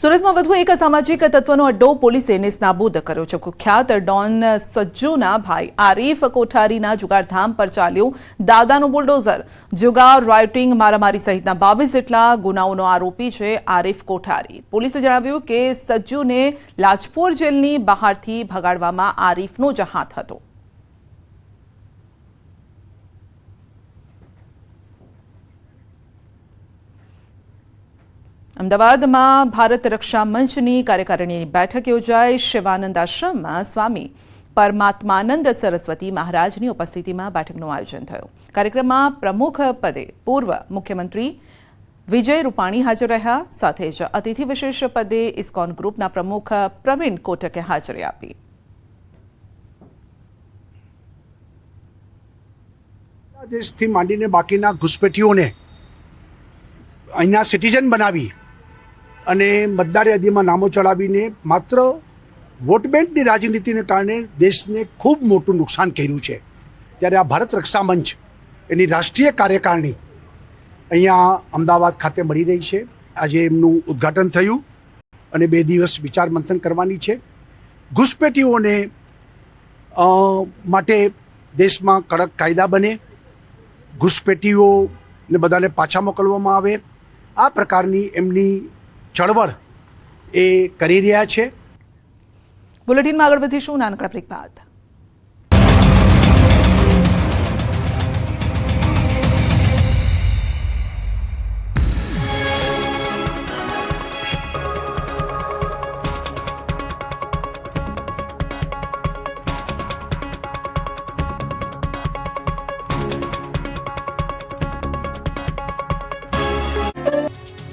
સુરતમાં વધુ એક અસામાજિક તત્વનો અડ્ડો પોલીસે નેસ્તનાબૂદ કર્યો છે। કુખ્યાત ડોન સજ્જુના ભાઈ આરીફ કોઠારીના જુગારધામ પર ચાલ્યું દાદાનું બુલડોઝર। જુગાર, રાયોટિંગ, મારામારી સહિતના 22 જેટલા ગુનાઓનો આરોપી છે આરીફ કોઠારી। પોલીસે જણાવ્યું કે સજ્જુને લાજપોર જેલની બહારથી ભગાડવામાં આરીફનો જ હાથ હતો। અમદાવાદમાં ભારત રક્ષા મંચની કાર્યકારિણીની બેઠક યોજાઈ। શિવાનંદ આશ્રમમાં સ્વામી પરમાત્માનંદ સરસ્વતી મહારાજની ઉપસ્થિતિમાં બેઠકનું આયોજન થયું। કાર્યક્રમમાં પ્રમુખ પદે પૂર્વ મુખ્યમંત્રી વિજય રૂપાણી હાજર રહ્યા, સાથે જ અતિથિ વિશેષ પદે ઇસ્કોન ગ્રુપના પ્રમુખ પ્રવીણ કોટકે હાજરી આપી। દેશથી માંડીને બાકીના ઘુસપેઠીઓને અહીંયા સિટીઝન બનાવી અને મતદાર યાદીમાં નામો ચડાવીને માત્ર વોટ બેંકની રાજનીતિને કારણે દેશને ખૂબ મોટું નુકસાન કર્યું છે। ત્યારે આ ભારત રક્ષા મંચ એની રાષ્ટ્રીય કાર્યકારિણી અહીંયા અમદાવાદ ખાતે મળી રહી છે। આજે એમનું ઉદ્ઘાટન થયું અને 2 દિવસ વિચાર મંથન કરવાની છે। ઘુસપેઠીઓને માટે દેશમાં કડક કાયદા બને, ઘુસપેઠીઓને બધાને પાછા મોકલવામાં આવે, આ પ્રકારની એમની ચળવળ એ કરી રહ્યા છે। બુલેટિનમાં આગળ વધીશું નાનકડા બ્રેક બાદ।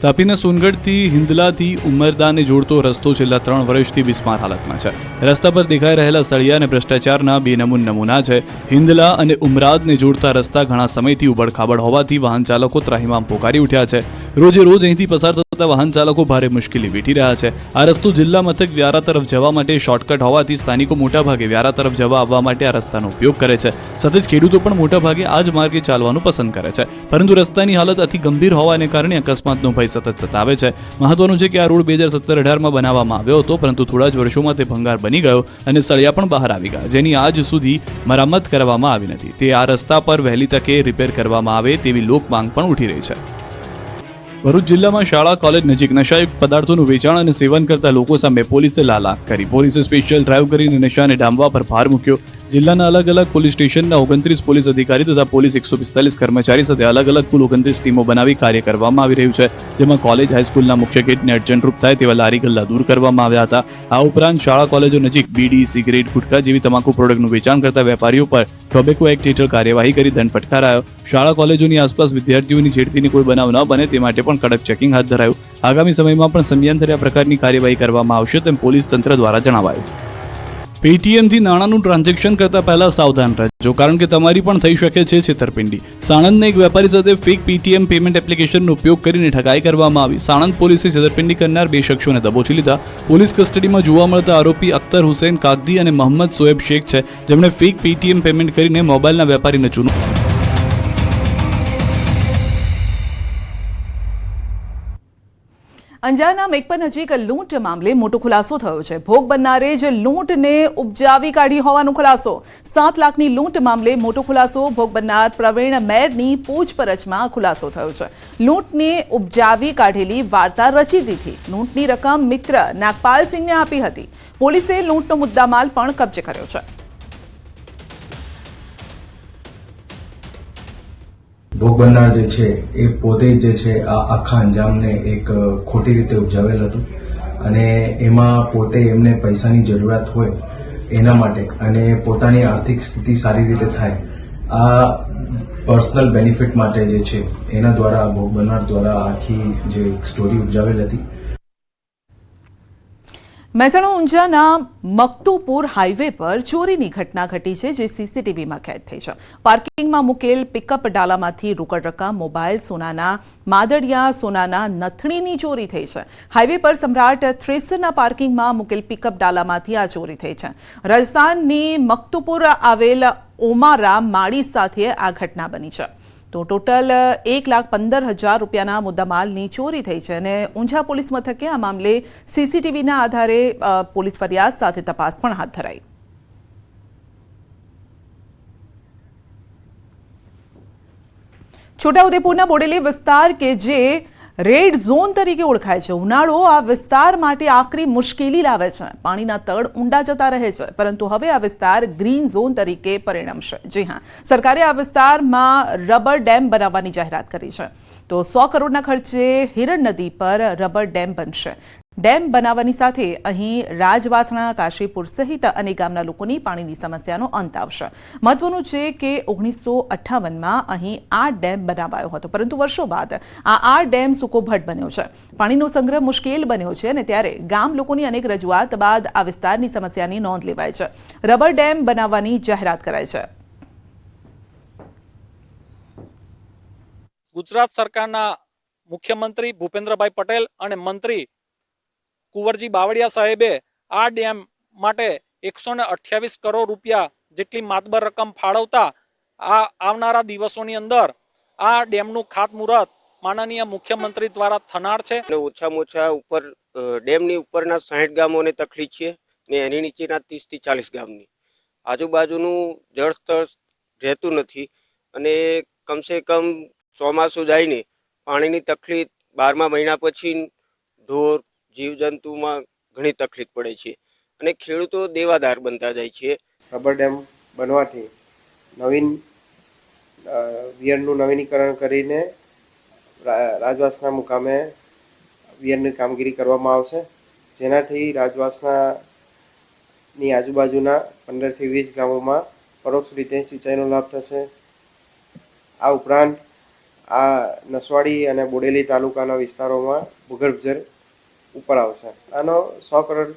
તાપીના સોનગઢથી હિંદલાથી ઉમરદાને જોડતો રસ્તો છેલ્લા 3 વર્ષથી બિસ્માર હાલતમાં છે। રસ્તા પર દેખાઈ રહેલા સળિયા અને ભ્રષ્ટાચારના બેનમૂન નમૂના છે। હિંદલા અને ઉમરાદને જોડતા રસ્તા ઘણા સમયથી ઉબડખાબડ હોવાથી વાહન ચાલકો ત્રાહિમામ પોકારી ઉઠ્યા છે। રોજે રોજ અહીંથી પસાર થતા વાહન ચાલકો ભારે મુશ્કેલી વેઠી રહ્યા છે। આ રસ્તો જિલ્લા મથક વ્યારા તરફ જવા માટે શોર્ટકટ હોવાથી સ્થાનિકો મોટાભાગે વ્યારા તરફ જવા આવવા માટે આ રસ્તાનો ઉપયોગ કરે છે। સાથે જ ખેડૂતો પણ મોટાભાગે આ જ માર્ગે ચાલવાનું પસંદ કરે છે, પરંતુ રસ્તાની હાલત અતિ ગંભીર હોવાને કારણે અકસ્માતનો ભય સતત સતાવે છે। મહત્વનું છે કે આ રોડ 2017-18માં બનાવવામાં આવ્યો હતો, પરંતુ થોડા જ વર્ષોમાં તે ભંગાર બની ગયો અને સળિયા પણ બહાર આવી ગયા, જેની આજ સુધી મરામત કરવામાં આવી નથી। તે આ રસ્તા પર વહેલી તકે રિપેર કરવામાં આવે તેવી લોક માંગ પણ ઉઠી રહી છે। ભરૂચ જિલ્લામાં શાળા કોલેજ નજીક નશાયુક્ત પદાર્થોનું વેચાણ અને સેવન કરતા લોકો સામે પોલીસે લાલ આંખ કરી। પોલીસે સ્પેશિયલ ડ્રાઈવ કરીને નશાને ડામવા પર ભાર મૂક્યો। જિલ્લાના અલગ અલગ પોલીસ સ્ટેશનના 29 પોલીસ અધિકારી તથા પોલીસ 145 કર્મચારી સાથે અલગ અલગ કુલ 29 ટીમો બનાવી કાર્ય કરવામાં આવી રહ્યું છે, જેમાં કોલેજ હાઈસ્કૂલના મુખ્ય ગેટને અડચણરૂપ થાય તેવા લારી ગલ્લા દૂર કરવામાં આવ્યા હતા। આ ઉપરાંત શાળા કોલેજો નજીક બીડી, સિગરેટ, ગુટખા જેવી તમાકુ પ્રોડક્ટનું વેચાણ કરતા વેપારીઓ પર ટોબેકો એક્ટ હેઠળ કાર્યવાહી કરી દંડ ફટકારાયો। શાળા કોલેજોની આસપાસ વિદ્યાર્થીઓની છેડતીની કોઈ બનાવ ન બને તે માટે પણ કડક ચેકિંગ હાથ ધરાયું। આગામી સમયમાં પણ સમયાંતરે આ પ્રકારની કાર્યવાહી કરવામાં આવશે તેમ પોલીસ તંત્ર દ્વારા જણાવાયું। પેટીએમથી નાણાંનું ટ્રાન્ઝેક્શન કરતા પહેલા સાવધાન રહેજો, કારણ કે તમારી પણ થઈ શકે છે છેતરપિંડી। સાણંદના એક વેપારી સાથે ફેક પેટીએમ પેમેન્ટ એપ્લિકેશનનો ઉપયોગ કરીને ઠગાઈ કરવામાં આવી। સાણંદ પોલીસે છેતરપિંડી કરનાર 2 શખ્સોને દબોચી લીધા। પોલીસ કસ્ટડીમાં જોવા મળતા આરોપી અખ્તર હુસૈન કાગદી અને મોહમ્મદ સોએબ શેખ છે, જેમણે ફેક પેટીએમ પેમેન્ટ કરીને મોબાઈલના વેપારીને ચૂનો અંજારના મેઘપર નજીક લૂંટ મામલે મોટો ખુલાસો થયો છે। ભોગ બનનારે જ લૂંટને ઉપજાવી કાઢી હોવાનો ખુલાસો। 7 લાખની લૂંટ મામલે મોટો ખુલાસો। ભોગ બનનાર પ્રવીણ મેરની પૂછપરછમાં ખુલાસો થયો છે। લૂંટને ઉપજાવી કાઢેલી વાર્તા રચીતી હતી। લૂંટની રકમ મિત્ર નાગપાલ સિંહને આપી હતી। પોલીસે લૂંટનો મુદ્દામાલ પણ કબજે કર્યો છે। ભોગ બનનાર જે છે એ પોતે જે છે આ આખા અંજામને એક ખોટી રીતે ઉપજાવેલ હતું અને એમાં પોતે એમને પૈસાની જરૂરિયાત હોય એના માટે અને પોતાની આર્થિક સ્થિતિ સારી રીતે થાય, આ પર્સનલ બેનિફિટ માટે જે છે એના દ્વારા ભોગ બનનાર દ્વારા આખી જે સ્ટોરી ઉપજાવેલ હતી। મહેસાણા ઊંઝાના મકતુપુર હાઈવે પર ચોરીની ઘટના ઘટી છે, જે સીસીટીવીમાં કેદ થઈ છે। પાર્કિંગમાં મૂકેલ પિકઅપ ડાલામાંથી રોકડ રકમ, મોબાઈલ, સોનાના માદડિયા, સોનાના નથણીની ચોરી થઈ છે। હાઈવે પર સમ્રાટ થ્રેસરના પાર્કિંગમાં મૂકેલ પિકઅપ ડાલામાંથી આ ચોરી થઈ છે। રાજસ્થાનની મકતુપુર આવેલ ઓમારા માળી સાથે આ ઘટના બની છે। તો ટોટલ 1,15,000 રૂપિયાના મુદ્દામાલની ચોરી થઈ છે અને ઊંઝા પોલીસ મથકે આ મામલે સીસીટીવીના આધારે પોલીસ ફરિયાદ સાથે તપાસ પણ હાથ ધરાઈ. છોટાઉદેપુરના બોડેલી વિસ્તાર કે જે રેડ ઝોન તરીકે ઓળખાય છે, ઉનાળો આ વિસ્તાર માટે આકરી મુશ્કેલી લાવે છે. પાણીના તળ ઊંડા જતા રહે છે, પરંતુ હવે આ વિસ્તાર ગ્રીન ઝોન તરીકે પરિણમશે. જી હા, સરકારે આ વિસ્તારમાં રબર ડેમ બનાવવાની જાહેરાત કરી છે. તો 100 કરોડના ખર્ચે હિરણ નદી પર રબર ડેમ બનશે. ડેમ બનાવવાની સાથે અહીં રાજવાસણા, કાશીપુર સહિત અનેક ગામના લોકોની પાણીની સમસ્યાનો અંત આવશે. મહત્વનું છે કે 1958માં અહીં આ ડેમ બનાવાયો હતો, પરંતુ વર્ષો બાદ આ ડેમ સૂકોભટ બન્યો છે. પાણીનો સંગ્રહ મુશ્કેલ બન્યો છે અને ત્યારે ગામ લોકોની અનેક રજૂઆત બાદ આ વિસ્તારની સમસ્યાની નોંધ લેવાય છે. રબર ડેમ બનાવવાની જાહેરાત કરાઈ છે. ગુજરાત સરકારના મુખ્યમંત્રી ભૂપેન્દ્રભાઈ પટેલ અને મંત્રી કુંવરજી બાવળિયા સાહેબે આ ડેમ માટે 128 કરોડ રૂપિયા જેટલી માતબર રકમ ફાળવતા આવનારા દિવસોની અંદર આ ડેમનું ખાતમુહૂર્ત માનનીય મુખ્યમંત્રી દ્વારા થનાર છે. ઓછામાં ઓછા ઉપર ડેમની ઉપરના 60 ગામોને તકલીફ છે ને એની નીચેના 30 થી 40 ગામની આજુબાજુનું જળસ્તર રહેતું નથી અને કમસે કમ ચોમાસું જઈને પાણીની તકલીફ 12મા મહિના પછી ઢોર જીવજંતુમાં ઘણી તકલીફ પડે છે અને ખેડૂતો દેવાદાર બનતા જાય છે. રબર ડેમ બનવાથી નવીન વિયરનું નવીનીકરણ કરીને રાજવાસના મુકામે વિયરની કામગીરી કરવામાં આવશે, જેનાથી રાજવાસનાની આજુબાજુના 15 થી 20 ગામોમાં પરોક્ષ રીતે સિંચાઈનો લાભ થશે. આ ઉપરાંત આ નસવાડી અને બોડેલી તાલુકાના વિસ્તારોમાં ભૂગર્ભ જળ ઉપર આવશે. આનો 100 કરોડ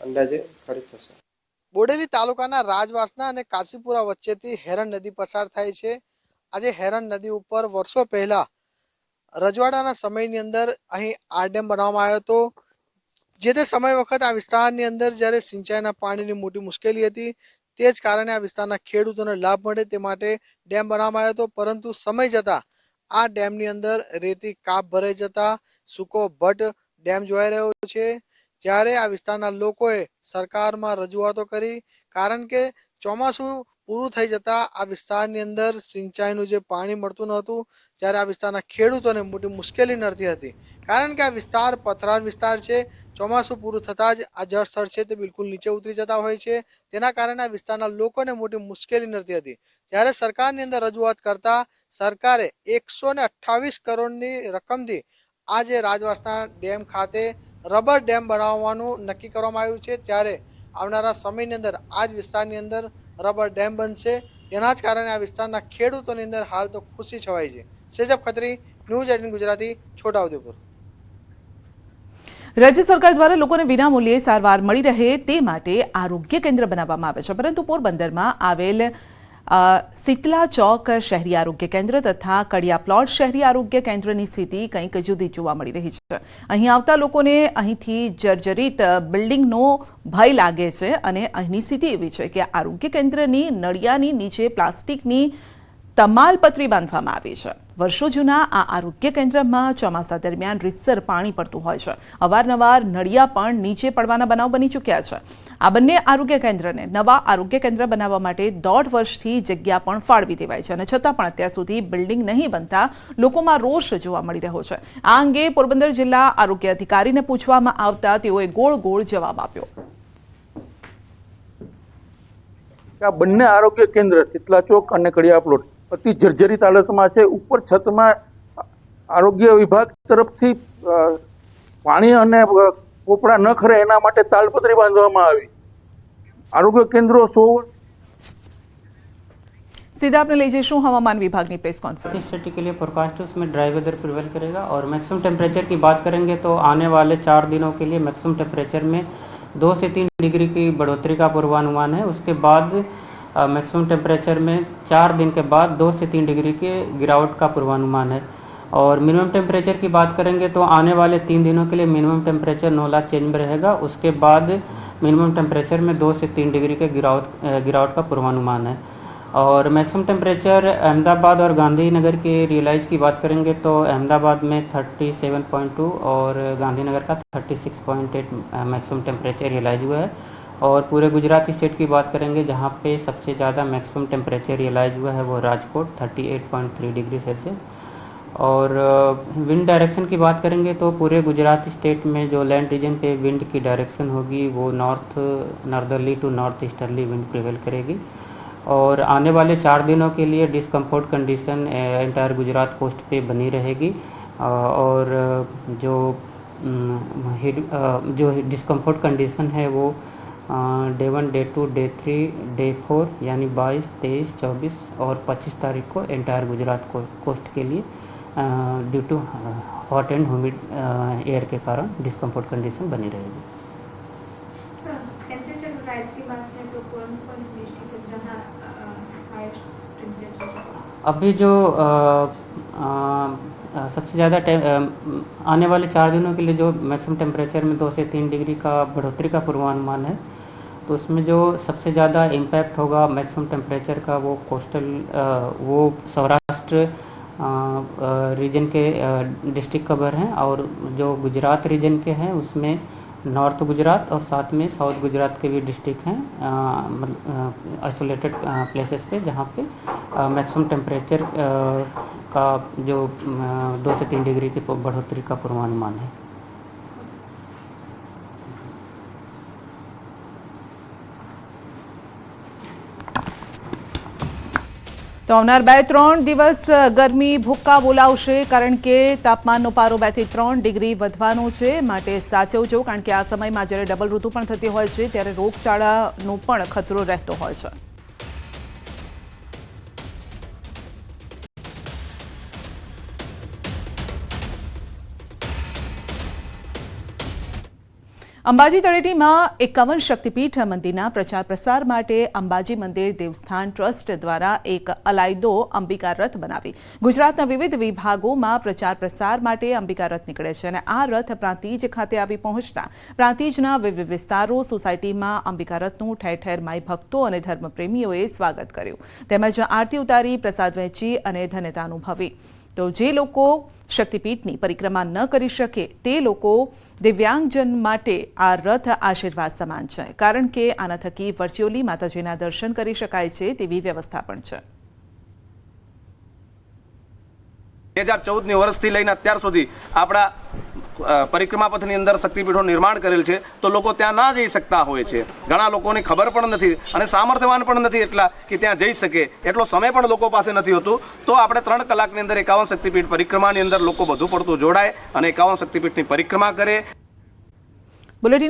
અંદાજે ખર્ચ થશે. બોડેલી તાલુકાના રાજવાસના અને કાશીપુરા વચ્ચેથી હેરણ નદી પસાર થાય છે. આજે હેરણ નદી ઉપર વર્ષો પહેલા રજવાડાના સમયની અંદર અહીં આ ડેમ બનાવવામાં આવ્યો હતો. જે તે સમય વખત આ વિસ્તારની અંદર જ્યારે સિંચાઈના પાણીની મોટી મુશ્કેલી હતી, તે જ કારણે આ વિસ્તારના ખેડૂતોને લાભ મળે તે માટે ડેમ બનાવવામાં આવ્યો હતો. પરંતુ સમય જતાં આ ડેમની અંદર રેતી કાપ ભરાઈ જતા સૂકો ભટ્ટ ડેમ જોવાઈ રહ્યો છે. જ્યારે આ વિસ્તારના લોકોએ સરકારમાં રજૂઆતો કરી, કારણ કે ચોમાસું પૂરું થઈ જતા આ વિસ્તારની અંદર સિંચાઈનું જે પાણી મળતું નહોતું, જ્યારે આ વિસ્તારના ખેડૂતોને મોટી મુશ્કેલી નડતી હતી. કારણ કે આ વિસ્તાર પથરાળ વિસ્તાર છે. ચોમાસું પૂરું થતાં જ આ જળ સ્તર છે તે બિલકુલ નીચે ઉતરી જતા હોય છે. તેના કારણે આ વિસ્તારના લોકોને મોટી મુશ્કેલી નડતી હતી. જ્યારે સરકારની અંદર રજૂઆત કરતા સરકારે 128 કરોડની રકમથી આજે રાજવાસના ડેમ ખાતે રબર ડેમ બનાવવાનું નક્કી કરવામાં આવ્યું છે. ત્યારે આવનારા સમયની અંદર આ જ વિસ્તારની અંદર રબર ડેમ બનશે. તેના જ કારણે આ વિસ્તારના ખેડૂતોની અંદર હાલ તો ખુશી છવાઈ છે. સેજબ ખત્રી, ન્યૂઝ 18 ગુજરાતી, છોટાઉદેપુર. રાજ્ય સરકાર દ્વારા લોકોને વિનામૂલ્યે સારવાર મળી રહે તે માટે આરોગ્ય કેન્દ્ર બનાવવામાં આવે છે, પરંતુ પોરબંદરમાં આવેલ શીતલા ચોક શહેરી આરોગ્ય કેન્દ્ર તથા કડિયા પ્લોટ શહેરી આરોગ્ય કેન્દ્રની સ્થિતિ કંઈક જુદી જોવા મળી રહી છે. અહીં આવતા લોકોને અહીંથી જર્જરિત બિલ્ડિંગનો ભય લાગે છે અને અહીંની સ્થિતિ એવી છે કે આરોગ્ય કેન્દ્રની નળિયાની નીચે પ્લાસ્ટિકની તમાલપત્રી બાંધવામાં આવી છે. વર્ષો જૂના આ આરોગ્ય કેન્દ્રમાં ચોમાસા દરમિયાન રીતસર પાણી પડતું હોય છે. અવારનવાર નળિયા પણ નીચે પડવાના બનાવ બની ચૂક્યા છે. આ બંને આરોગ્ય કેન્દ્રને નવા આરોગ્ય કેન્દ્ર બનાવવા માટે 1.5 વર્ષથી જગ્યા પણ ફાળવી દેવાય છે અને છતાં પણ અત્યાર સુધી બિલ્ડિંગ નહીં બનતા લોકોમાં રોષ જોવા મળી રહ્યો છે. આ અંગે પોરબંદર જિલ્લા આરોગ્ય અધિકારીને પૂછવામાં આવતા તેઓએ ગોળ જવાબ આપ્યો. આ બંને આરોગ્ય કેન્દ્ર શીતલા ચોક અને કડિયા પ્લોટ અતિ જર્જરિત હાલતમાં છે. ઉપર છતમાં આરોગ્ય વિભાગ તરફથી પાણી અને પોપડા ન ખરે એના માટે તાલપત્રી બાંધવામાં આવી. આરોગ્ય કેન્દ્રો 100 सीधा आपने ले जैसू हवामान विभाग की प्रेस कॉन्फ्रेंस स्थिति के लिए फोरकास्ट उसमें ड्राई वेदर प्रिवेल करेगा और मैक्सिमम टेम्परेचर की बात करेंगे तो आने वाले 4 दिनों के लिए मैक्सिमम टेम्परेचर में 2 से 3 डिग्री की बढ़ोतरी का पूर्वानुमान है. उसके बाद मैक्सिमम टेम्परेचर में 4 दिन के बाद 2 से 3 डिग्री के गिरावट का पूर्वानुमान है. और मिनिमम टेम्परेचर की बात करेंगे तो आने वाले 3 दिनों के लिए minimum temperature no large change में रहेगा. उसके बाद मिनिमम टेम्परेचर में 2 से 3 डिग्री के गिरावट का पूर्वानुमान है. और मैक्सिमम टेम्परेचर अहमदाबाद और गांधीनगर के रियलाइज की बात करेंगे तो अहमदाबाद में 37.2 और गांधीनगर का 36.8 मैक्सिमम टेम्परेचर रियलाइज हुआ है। और पूरे गुजरात स्टेट की बात करेंगे जहाँ पे सबसे ज़्यादा मैक्सिमम टेम्परेचर रियलाइज हुआ है वो राजकोट 38.3 डिग्री सेल्सियस। और विंड डायरेक्शन की बात करेंगे तो पूरे गुजरात स्टेट में जो लैंड रीजन पे विंड की डायरेक्शन होगी वो northerly to north easterly wind prevail करेगी। और आने वाले 4 दिनों के लिए discomfort condition entire Gujarat coast पे बनी रहेगी। और जो डिस्कम्फर्ट कंडीशन है वो डे 1, डे 2, डे 3, डे 4 यानी 22, 23, 24 और 25 तारीख को एंटायर गुजरात कोस्ट के लिए due to hot and humid air के कारण डिस्कम्फर्ट कंडीशन बनी रहेगी। टेम्परेचर राइज की बात करें तो कौन-कौन सी डिस्ट्रिक्ट है जहां हाईएस्ट टेम्परेचर? अभी जो सबसे ज़्यादा आने वाले 4 दिनों के लिए जो मैक्सिमम टेम्परेचर में 2 से 3 डिग्री का बढ़ोतरी का पूर्वानुमान है, तो उसमें जो सबसे ज़्यादा इम्पैक्ट होगा मैक्सिमम टेम्परेचर का वो वो सौराष्ट्र रीजन के डिस्ट्रिक्ट कवर हैं। और जो गुजरात रीजन के हैं उसमें नॉर्थ गुजरात और साथ में साउथ गुजरात के भी डिस्ट्रिक्ट हैं आइसोलेटेड प्लेसेस पे जहाँ पे मैक्सिमम टेम्परेचर का जो 2 से 3 डिग्री की बढ़ोतरी का पूर्वानुमान है। તો આવનાર 2-3 દિવસ ગરમી ભૂક્કા બોલાવશે કારણ કે તાપમાનનો પારો 2 થી 3 ડિગ્રી વધવાનો છે, માટે સાચવજો કારણ કે આ સમયમાં જ્યારે ડબલ ઋતુ પણ થતી હોય છે ત્યારે રોગચાળાનો પણ ખતરો રહેતો હોય છે। અંબાજી તળેટીમાં 51 શક્તિપીઠ મંદિરના પ્રચાર પ્રસાર માટે અંબાજી મંદિર દેવસ્થાન ટ્રસ્ટ દ્વારા એક અલાયદો અંબિકા રથ બનાવી ગુજરાતના વિવિધ વિભાગોમાં પ્રચાર પ્રસાર માટે અંબિકા રથ નીકળે છે અને આ રથ પ્રાંતિજ ખાતે આવી પહોંચતા પ્રાંતિજના વિવિધ વિસ્તારો સોસાયટીમાં અંબિકા રથનું ઠેર ઠેર માઈ ભક્તો અને ધર્મપ્રેમીઓએ સ્વાગત કર્યું તેમજ આરતી ઉતારી પ્રસાદ વહેંચી અને ધન્યતા અનુભવી। તો જે લોકો શક્તિપીઠની પરિક્રમા ન કરી શકે તે લોકો દિવ્યાંગજન માટે આ રથ આશીર્વાદ સમાન છે કારણ કે આના થકી વર્ચ્યુઅલી માતાજીના દર્શન કરી શકાય છે તેવી વ્યવસ્થા પણ છે। 2014 વર્ષથી લઈને અત્યાર સુધી આપણા પરિક્રમા પથની અંદર શક્તિપીઠોનું નિર્માણ કરેલ છે તો લોકો ત્યાં ના જઈ શકતા હોય છે। ઘણા લોકોની ખબર પણ નથી અને સામર્થ્યવાન પણ નથી એટલા કે ત્યાં જઈ શકે એટલો સમય પણ લોકો પાસે નથી હોતો। તો આપણે 3 કલાકની અંદર 51 શક્તિપીઠ પરિક્રમાની અંદર લોકો વધુ પડતું જોડાય અને 51 શક્તિપીઠની પરિક્રમા કરે। બુલેટિન